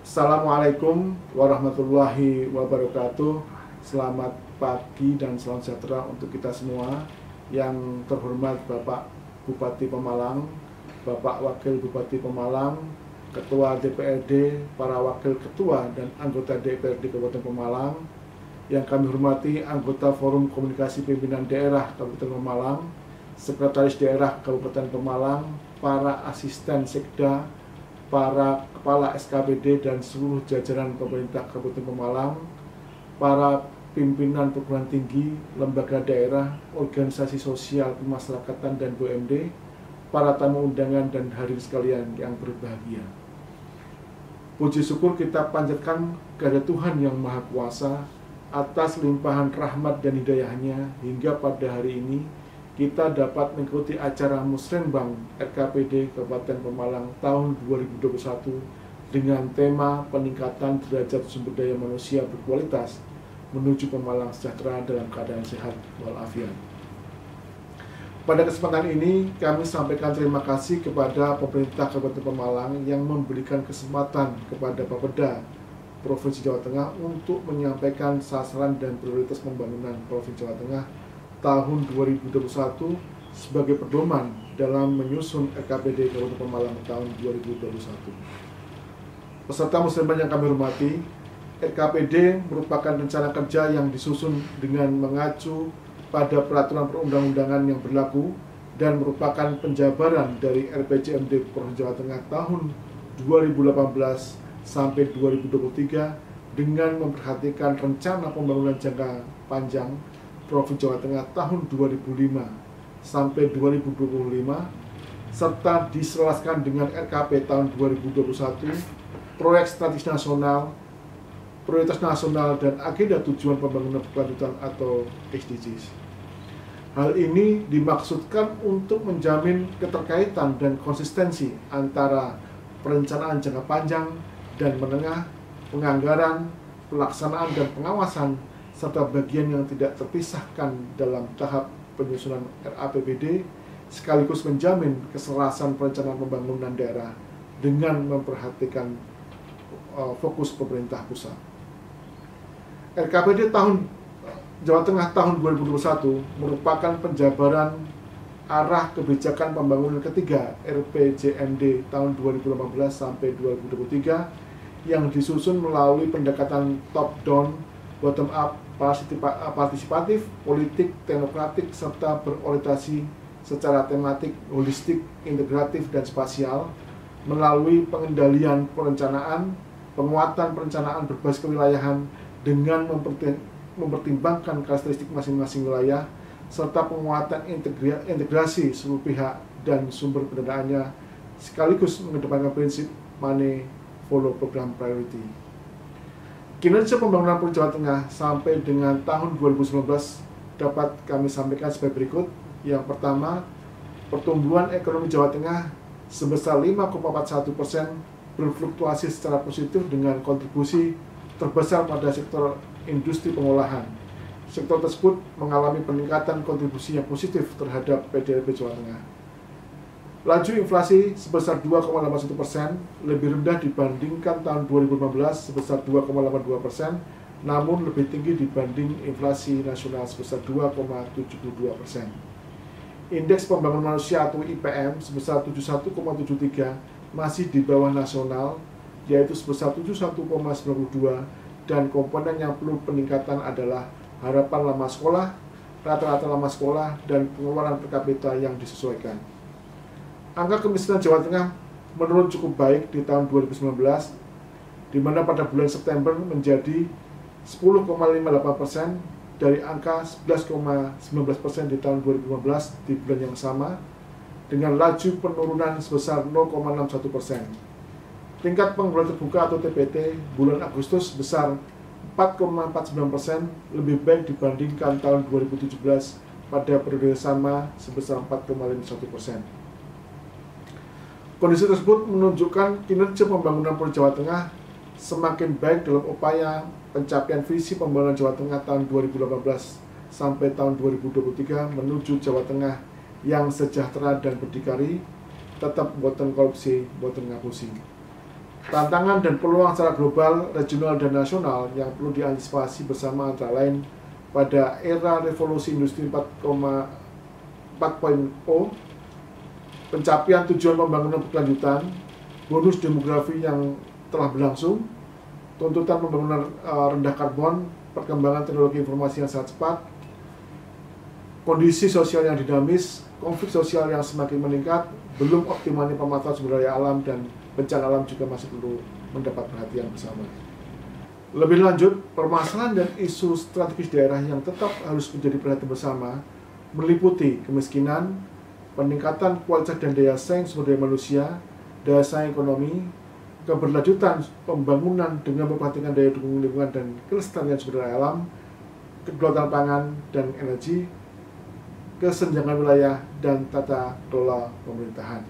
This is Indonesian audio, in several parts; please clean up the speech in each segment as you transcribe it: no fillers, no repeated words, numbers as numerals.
Assalamualaikum warahmatullahi wabarakatuh. Selamat pagi dan salam sejahtera untuk kita semua. Yang terhormat Bapak Bupati Pemalang, Bapak Wakil Bupati Pemalang, Ketua DPRD, para Wakil Ketua dan anggota DPRD Kabupaten Pemalang. Yang kami hormati anggota Forum Komunikasi Pimpinan Daerah Kabupaten Pemalang, Sekretaris Daerah Kabupaten Pemalang, para asisten Sekda, para kepala SKPD dan seluruh jajaran pemerintah Kabupaten Pemalang, para pimpinan perguruan tinggi, lembaga daerah, organisasi sosial kemasyarakatan dan BUMD, para tamu undangan dan hadirin sekalian yang berbahagia. Puji syukur kita panjatkan kepada Tuhan Yang Maha Kuasa atas limpahan rahmat dan hidayahnya hingga pada hari ini kita dapat mengikuti acara Musrenbang RKPD Kabupaten Pemalang tahun 2021 dengan tema peningkatan derajat sumber daya manusia berkualitas menuju Pemalang sejahtera dalam keadaan sehat walafiat. Pada kesempatan ini kami sampaikan terima kasih kepada pemerintah Kabupaten Pemalang yang memberikan kesempatan kepada Bapeda Provinsi Jawa Tengah untuk menyampaikan sasaran dan prioritas pembangunan Provinsi Jawa Tengah tahun 2021 sebagai pedoman dalam menyusun RKPD Kabupaten Pemalang tahun 2021. Peserta muslimin yang kami hormati, RKPD merupakan rencana kerja yang disusun dengan mengacu pada peraturan perundang-undangan yang berlaku dan merupakan penjabaran dari RPJMD Provinsi Jawa Tengah tahun 2018 sampai 2023 dengan memperhatikan rencana pembangunan jangka panjang Provinsi Jawa Tengah tahun 2005 sampai 2025 serta diselaraskan dengan RKP tahun 2021, proyek strategis nasional, prioritas nasional dan agenda tujuan pembangunan berkelanjutan atau SDGs. Hal ini dimaksudkan untuk menjamin keterkaitan dan konsistensi antara perencanaan jangka panjang dan menengah, penganggaran, pelaksanaan dan pengawasan serta bagian yang tidak terpisahkan dalam tahap penyusunan RAPBD, sekaligus menjamin keselarasan perencanaan pembangunan daerah dengan memperhatikan fokus pemerintah pusat. RKPD tahun Jawa Tengah tahun 2021 merupakan penjabaran arah kebijakan pembangunan ketiga RPJMD tahun 2018 sampai 2023 yang disusun melalui pendekatan top down, bottom up, partisipatif, politik, teknokratik, serta berorientasi secara tematik, holistik, integratif, dan spasial melalui pengendalian perencanaan, penguatan perencanaan berbasis kewilayahan dengan mempertimbangkan karakteristik masing-masing wilayah, serta penguatan integrasi seluruh pihak dan sumber pendanaannya, sekaligus mengedepankan prinsip money follow program priority. Kinerja pembangunan Provinsi Jawa Tengah sampai dengan tahun 2019 dapat kami sampaikan sebagai berikut. Yang pertama, pertumbuhan ekonomi Jawa Tengah sebesar 5,41% berfluktuasi secara positif dengan kontribusi terbesar pada sektor industri pengolahan. Sektor tersebut mengalami peningkatan kontribusi yang positif terhadap PDB Jawa Tengah. Laju inflasi sebesar 2,81%, lebih rendah dibandingkan tahun 2015 sebesar 2,82%, namun lebih tinggi dibanding inflasi nasional sebesar 2,72%. Indeks pembangunan manusia atau IPM sebesar 71,73 masih di bawah nasional, yaitu sebesar 71,92, dan komponen yang perlu peningkatan adalah harapan lama sekolah, rata-rata lama sekolah, dan pengeluaran per kapita yang disesuaikan. Angka kemiskinan Jawa Tengah menurun cukup baik di tahun 2019, di mana pada bulan September menjadi 10,58% dari angka 11,19% di tahun 2015 di bulan yang sama, dengan laju penurunan sebesar 0,61%. Tingkat pengangguran terbuka atau TPT bulan Agustus sebesar 4,49%, lebih baik dibandingkan tahun 2017 pada periode sama sebesar 4,51%. Kondisi tersebut menunjukkan kinerja pembangunan Provinsi Jawa Tengah semakin baik dalam upaya pencapaian visi pembangunan Jawa Tengah tahun 2018 sampai tahun 2023 menuju Jawa Tengah yang sejahtera dan berdikari, tetap boten korupsi, boten ngapusi. Tantangan dan peluang secara global, regional, dan nasional yang perlu diantisipasi bersama antara lain pada era revolusi industri 4.0, pencapaian tujuan pembangunan berkelanjutan, bonus demografi yang telah berlangsung, tuntutan pembangunan rendah karbon, perkembangan teknologi informasi yang sangat cepat, kondisi sosial yang dinamis, konflik sosial yang semakin meningkat, belum optimalnya pemanfaatan sumber daya alam dan bencana alam juga masih perlu mendapat perhatian bersama. Lebih lanjut, permasalahan dan isu strategis daerah yang tetap harus menjadi perhatian bersama meliputi kemiskinan, peningkatan kualitas dan daya saing sumber daya manusia, daya saing ekonomi, keberlanjutan pembangunan dengan memperhatikan daya dukung lingkungan dan kelestarian sumber daya alam, kedaulatan pangan dan energi, kesenjangan wilayah, dan tata kelola pemerintahan.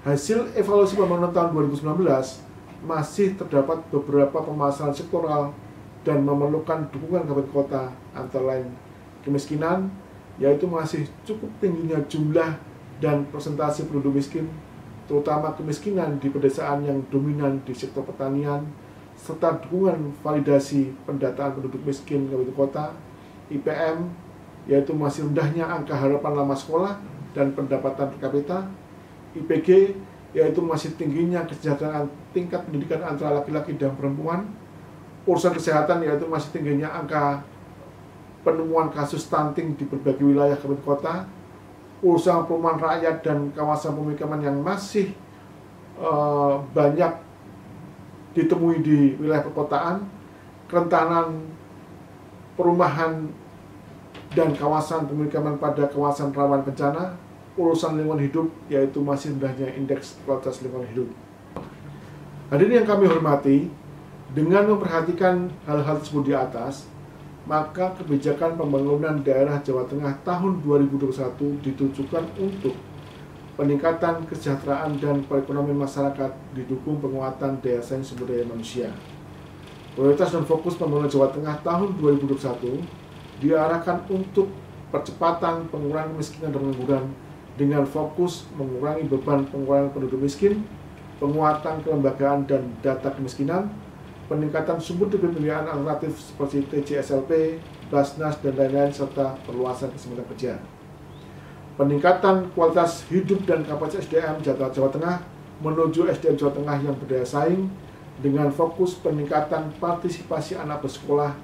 Hasil evaluasi pembangunan tahun 2019 masih terdapat beberapa permasalahan sektoral dan memerlukan dukungan kabupaten kota, antara lain kemiskinan, yaitu masih cukup tingginya jumlah dan persentase penduduk miskin, terutama kemiskinan di pedesaan yang dominan di sektor pertanian, serta dukungan validasi pendataan penduduk miskin kabupaten kota, IPM, yaitu masih rendahnya angka harapan lama sekolah dan pendapatan per kapita, IPG, yaitu masih tingginya kesejahteraan tingkat pendidikan antara laki-laki dan perempuan, urusan kesehatan, yaitu masih tingginya angka penemuan kasus stunting di berbagai wilayah kabupaten kota, urusan perumahan rakyat dan kawasan pemukiman yang masih banyak ditemui di wilayah perkotaan, kerentanan perumahan dan kawasan pemukiman pada kawasan rawan bencana, urusan lingkungan hidup, yaitu masih rendahnya indeks kualitas lingkungan hidup. Hadirin yang kami hormati, dengan memperhatikan hal-hal tersebut di atas, maka kebijakan pembangunan daerah Jawa Tengah tahun 2021 ditujukan untuk peningkatan kesejahteraan dan perekonomian masyarakat didukung penguatan daya saing sumber daya manusia. Prioritas dan fokus pembangunan Jawa Tengah tahun 2021 diarahkan untuk percepatan pengurangan kemiskinan dan pengangguran dengan fokus mengurangi beban pengurangan penduduk miskin, penguatan kelembagaan dan data kemiskinan, peningkatan sumber daya pembiayaan alternatif seperti TJSLP, Basnas, dan lain-lain, serta perluasan kesempatan kerja. Peningkatan kualitas hidup dan kapasitas SDM Jawa Tengah menuju SDM Jawa Tengah yang berdaya saing dengan fokus peningkatan partisipasi anak bersekolah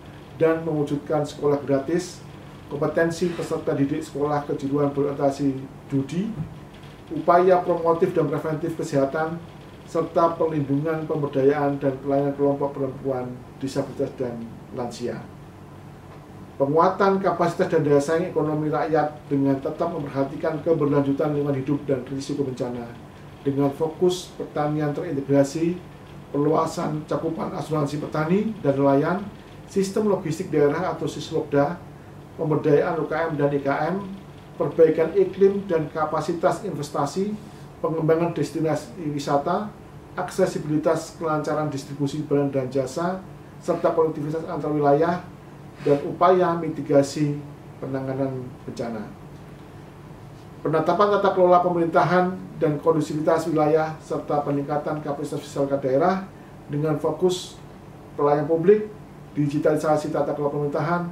dan mewujudkan sekolah gratis, kompetensi peserta didik sekolah kejuruan berorientasi judi, upaya promotif dan preventif kesehatan, serta perlindungan pemberdayaan dan pelayanan kelompok perempuan, disabilitas, dan lansia. Penguatan kapasitas dan daya saing ekonomi rakyat dengan tetap memperhatikan keberlanjutan lingkungan hidup dan risiko bencana, dengan fokus pertanian terintegrasi, perluasan cakupan asuransi petani dan nelayan, sistem logistik daerah atau Sislokda, pemberdayaan UKM dan IKM, perbaikan iklim dan kapasitas investasi, pengembangan destinasi wisata, aksesibilitas kelancaran distribusi barang dan jasa, serta konektivitas antar wilayah, dan upaya mitigasi penanganan bencana. Penetapan tata kelola pemerintahan dan kondusivitas wilayah, serta peningkatan kapasitas fiskal daerah dengan fokus pelayanan publik, digitalisasi tata kelola pemerintahan,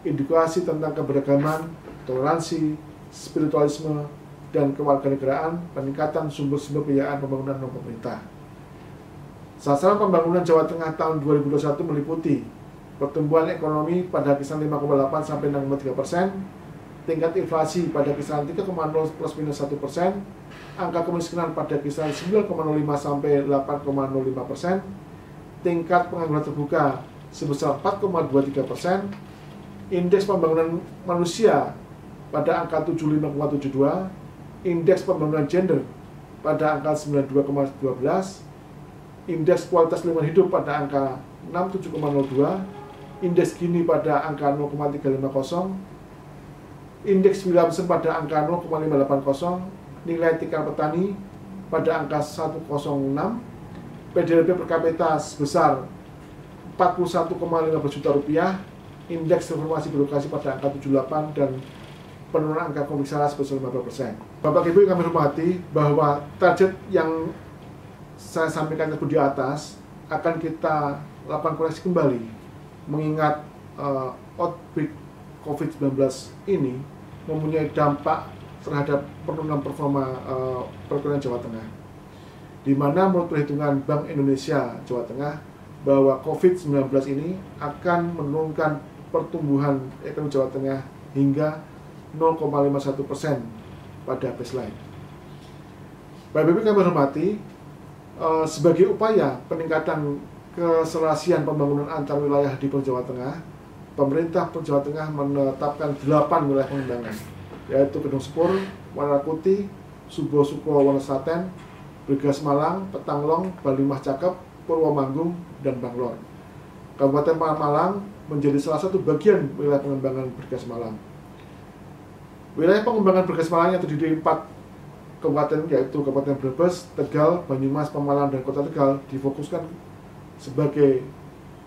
edukasi tentang keberagaman, toleransi, spiritualisme, dan kewarganegaraan, peningkatan sumber-sumber pembiayaan pembangunan non-pemerintah. Sasaran pembangunan Jawa Tengah tahun 2021 meliputi pertumbuhan ekonomi pada kisaran 5,8 sampai 6,3%, tingkat inflasi pada kisaran 3,0 plus minus 1%, angka kemiskinan pada kisaran 9,05 sampai 8,05%, tingkat pengangguran terbuka sebesar 4,23%, indeks pembangunan manusia pada angka 75,72, indeks pembangunan gender pada angka 92,12, indeks kualitas lingkungan hidup pada angka 67,02, indeks Gini pada angka 0,350, indeks Williamson pada angka 0,580, nilai tikar petani pada angka 106, PDB per kapita sebesar 41,15 juta rupiah, indeks reformasi birokrasi pada angka 78, dan penurunan angka konflik SARA sebesar 50%. Bapak Ibu yang kami hormati, bahwa target yang saya sampaikan di atas akan kita lakukan koreksi kembali, mengingat outbreak COVID-19 ini mempunyai dampak terhadap penurunan performa perekonomian Jawa Tengah, di mana menurut perhitungan Bank Indonesia Jawa Tengah bahwa COVID-19 ini akan menurunkan pertumbuhan ekonomi Jawa Tengah hingga 0,51% pada baseline. Bapak Ibu kami hormati, sebagai upaya peningkatan keserasian pembangunan antar wilayah di Jawa Tengah, pemerintah Jawa Tengah menetapkan 8 wilayah pengembangan, yaitu Kedung Sepur, Wanakuti, Subo Suko Wonosaten, Bergas Malang, Petanglong, Balimah Cakep, Purwomanggung, dan Banglor. Kabupaten Malang menjadi salah satu bagian wilayah pengembangan Bergas Malang. Wilayah pengembangan Bergas Malang yang terdiri dari 4 kabupaten, yaitu Kabupaten Brebes, Tegal, Banyumas, Pemalang, dan Kota Tegal, difokuskan sebagai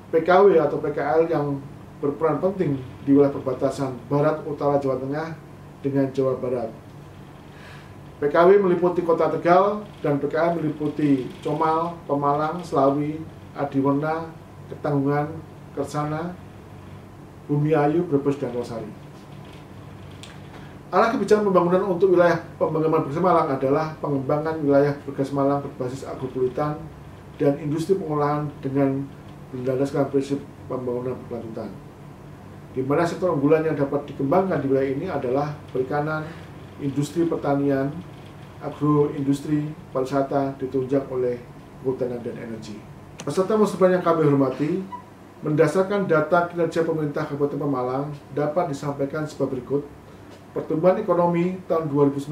PKW atau PKL yang berperan penting di wilayah perbatasan barat utara Jawa Tengah dengan Jawa Barat. PKW meliputi Kota Tegal dan PKL meliputi Comal, Pemalang, Slawi, Adiwerna, Ketanggungan, Kersana, Bumiayu, Brebes, dan Losari. Arah kebijakan pembangunan untuk wilayah pengembangan Bergas Malang adalah pengembangan wilayah Bergas Malang berbasis agropulitan dan industri pengolahan dengan berlandaskan prinsip pembangunan berkelanjutan, di mana sektor unggulan yang dapat dikembangkan di wilayah ini adalah perikanan, industri pertanian, agroindustri, pariwisata ditunjang oleh kehutanan dan energi. Peserta musibah yang kami hormati, berdasarkan data kinerja pemerintah Kabupaten Pemalang dapat disampaikan sebagai berikut. Pertumbuhan ekonomi tahun 2019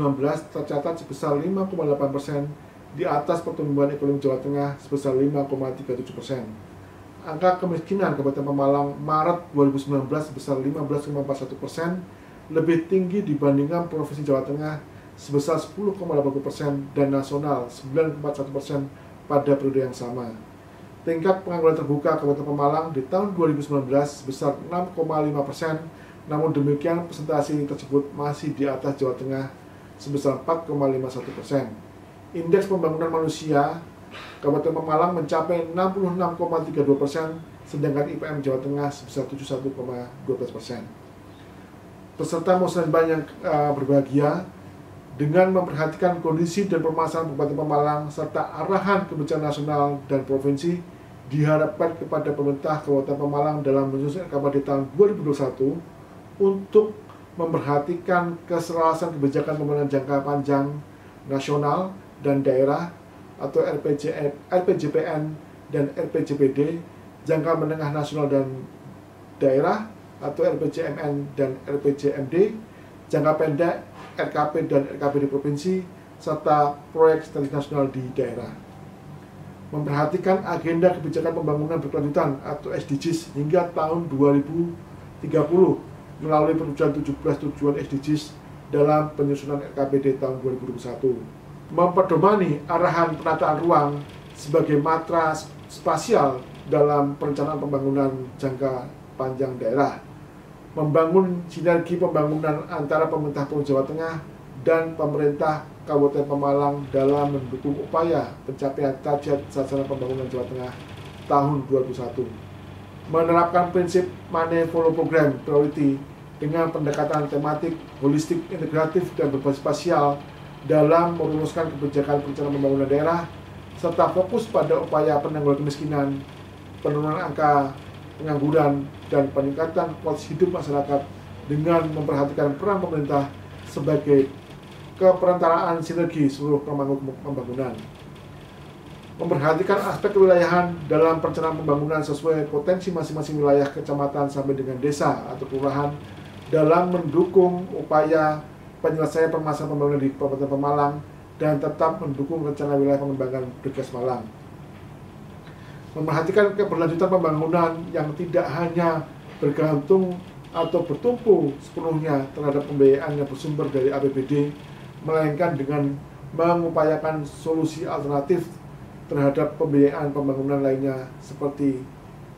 tercatat sebesar 5,8%, di atas pertumbuhan ekonomi Jawa Tengah sebesar 5,37%. Angka kemiskinan Kabupaten Pemalang Maret 2019 sebesar 15,41%, lebih tinggi dibandingkan Provinsi Jawa Tengah sebesar 10,80% dan nasional 9,41% pada periode yang sama. Tingkat pengangguran terbuka Kabupaten Pemalang di tahun 2019 sebesar 6,5%, namun demikian presentasi tersebut masih di atas Jawa Tengah sebesar 4,51%. Indeks pembangunan manusia Kabupaten Pemalang mencapai 66,32%, sedangkan IPM Jawa Tengah sebesar 71,12%. Peserta musibah yang berbahagia, dengan memperhatikan kondisi dan permasalahan Kabupaten Pemalang serta arahan kebijakan nasional dan provinsi, diharapkan kepada pemerintah Kabupaten Pemalang dalam menyusun RKPD tahun 2021 untuk memperhatikan keselarasan kebijakan pembangunan jangka panjang nasional dan daerah atau RPJPN dan RPJPD, jangka menengah nasional dan daerah atau RPJMN dan RPJMD, jangka pendek RKP dan RKPD provinsi, serta proyek strategis nasional di daerah. Memperhatikan agenda kebijakan pembangunan berkelanjutan atau SDGs hingga tahun 2030 melalui perwujudan 17 tujuan SDGs dalam penyusunan RKPD tahun 2021. Memperdomani arahan penataan ruang sebagai matra spasial dalam perencanaan pembangunan jangka panjang daerah. Membangun sinergi pembangunan antara pemerintah Provinsi Jawa Tengah dan pemerintah Kabupaten Pemalang dalam mendukung upaya pencapaian target sasaran pembangunan Jawa Tengah tahun 2021. Menerapkan prinsip Money Follow Program Priority dengan pendekatan tematik, holistik, integratif, dan berbasis spasial dalam merumuskan kebijakan perencanaan pembangunan daerah, serta fokus pada upaya penanggulangan kemiskinan, penurunan angka pengangguran, dan peningkatan kualitas hidup masyarakat dengan memperhatikan peran pemerintah sebagai keperantaraan sinergi seluruh pemangku pembangunan. Memperhatikan aspek kewilayahan dalam perencanaan pembangunan sesuai potensi masing-masing wilayah kecamatan sampai dengan desa atau kelurahan dalam mendukung upaya penyelesaian permasalahan pembangunan di Kabupaten Pemalang dan tetap mendukung rencana wilayah pengembangan Bergas Malang. Memperhatikan keberlanjutan pembangunan yang tidak hanya bergantung atau bertumpu sepenuhnya terhadap pembiayaan yang bersumber dari APBD, melainkan dengan mengupayakan solusi alternatif terhadap pembiayaan pembangunan lainnya seperti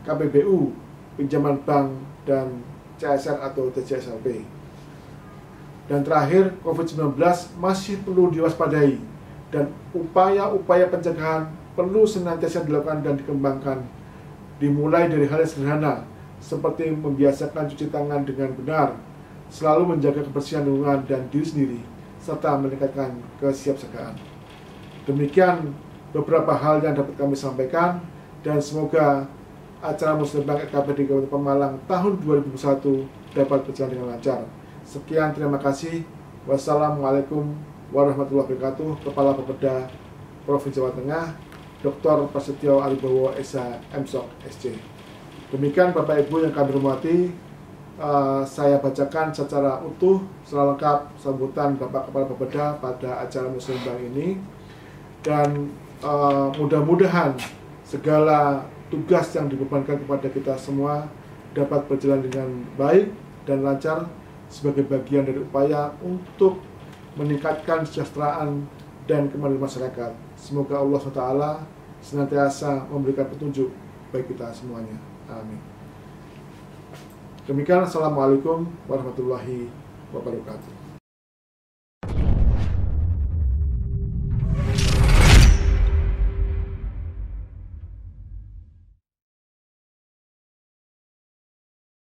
KPBU, pinjaman bank, dan CSR atau TCSLP. Dan terakhir, COVID-19 masih perlu diwaspadai dan upaya-upaya pencegahan perlu senantiasa dilakukan dan dikembangkan, dimulai dari hal yang sederhana seperti membiasakan cuci tangan dengan benar, selalu menjaga kebersihan lingkungan dan diri sendiri, serta meningkatkan kesiapsiagaan. Demikian beberapa hal yang dapat kami sampaikan, dan semoga acara Muslimbang EKP di Kabupaten Pemalang tahun 2021 dapat berjalan dengan lancar. Sekian, terima kasih. Wassalamualaikum warahmatullahi wabarakatuh. Kepala Bapeda Provinsi Jawa Tengah, Dr. Prasetyo Aribowo SH MSOK SC. Demikian Bapak Ibu yang kami hormati, saya bacakan secara utuh, secara lengkap sambutan Bapak Kepala Bapeda pada acara Muslimbang ini, dan mudah-mudahan segala tugas yang dibebankan kepada kita semua dapat berjalan dengan baik dan lancar sebagai bagian dari upaya untuk meningkatkan kesejahteraan dan kemajuan masyarakat. Semoga Allah SWT senantiasa memberikan petunjuk bagi kita semuanya. Amin. Demikian, Assalamualaikum warahmatullahi wabarakatuh.